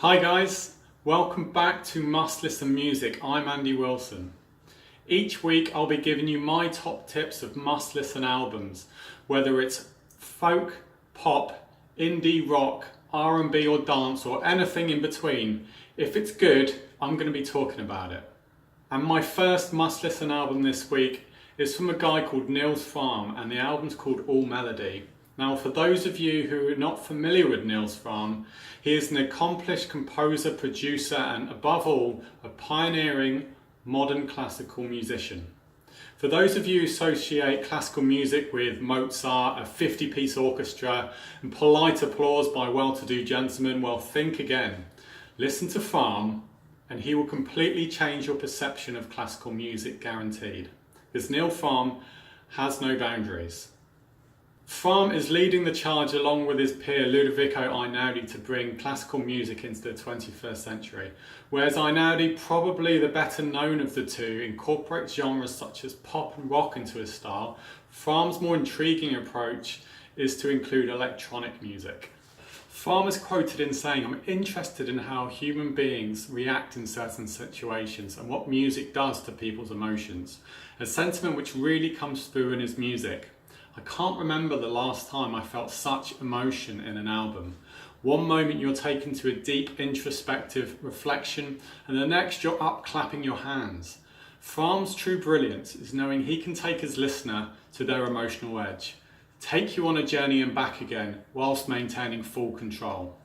Hi guys, welcome back to Must Listen Music. I'm Andy Wilson. Each week I'll be giving you my top tips of must listen albums, whether it's folk, pop, indie rock, R&B or dance or anything in between. If it's good, I'm going to be talking about it. And my first must listen album this week is from a guy called Nils Frahm, and the album's called All Melody. Now, for those of you who are not familiar with Nils Frahm, he is an accomplished composer, producer, and above all, a pioneering modern classical musician. For those of you who associate classical music with Mozart, a 50-piece orchestra, and polite applause by well-to-do gentlemen, well, think again. Listen to Frahm, and he will completely change your perception of classical music, guaranteed. Because Nils Frahm has no boundaries. Frahm is leading the charge along with his peer Ludovico Einaudi to bring classical music into the 21st century, whereas Einaudi, probably the better known of the two, incorporates genres such as pop and rock into his style. Fram's more intriguing approach is to include electronic music. Frahm is quoted in saying, "I'm interested in how human beings react in certain situations and what music does to people's emotions, a sentiment which really comes through in his music. I can't remember the last time I felt such emotion in an album. One moment you're taken to a deep introspective reflection and the next you're up clapping your hands." Fram's true brilliance is knowing he can take his listener to their emotional edge, take you on a journey and back again whilst maintaining full control.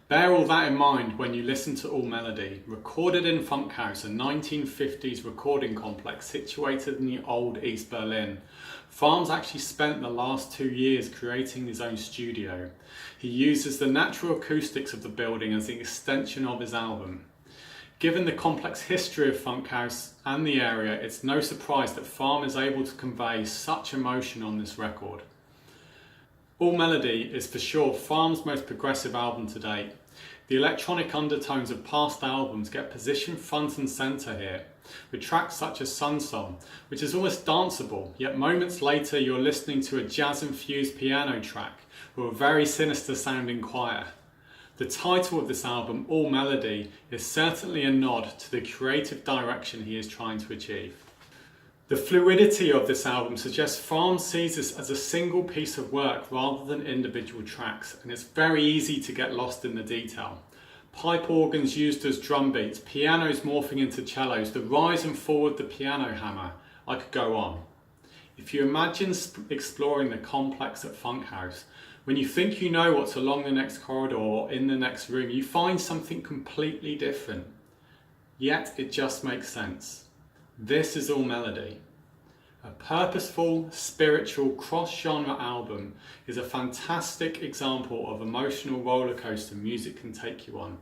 Bear all that in mind when you listen to All Melody, recorded in Funkhaus, a 1950s recording complex situated in the old East Berlin. Fram's actually spent the last 2 years creating his own studio. He uses the natural acoustics of the building as the extension of his album. Given the complex history of Funkhaus and the area, it's no surprise that Frahm is able to convey such emotion on this record. All Melody is for sure Fram's most progressive album to date. The electronic undertones of past albums get positioned front and centre here, with tracks such as Sun Song, which is almost danceable, yet moments later you're listening to a jazz-infused piano track or a very sinister sounding choir. The title of this album, All Melody, is certainly a nod to the creative direction he is trying to achieve. The fluidity of this album suggests Frahm sees this as a single piece of work rather than individual tracks, and it's very easy to get lost in the detail. Pipe organs used as drum beats, pianos morphing into cellos, the rise and fall of the piano hammer. I could go on. If you imagine exploring the complex at Funkhaus, when you think you know what's along the next corridor or in the next room, you find something completely different. Yet it just makes sense. This is All Melody. A purposeful, spiritual, cross-genre album is a fantastic example of emotional rollercoaster music can take you on.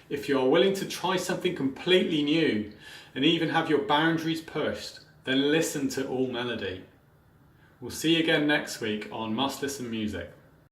If you are willing to try something completely new and even have your boundaries pushed, then listen to All Melody. We'll see you again next week on Must Listen Music.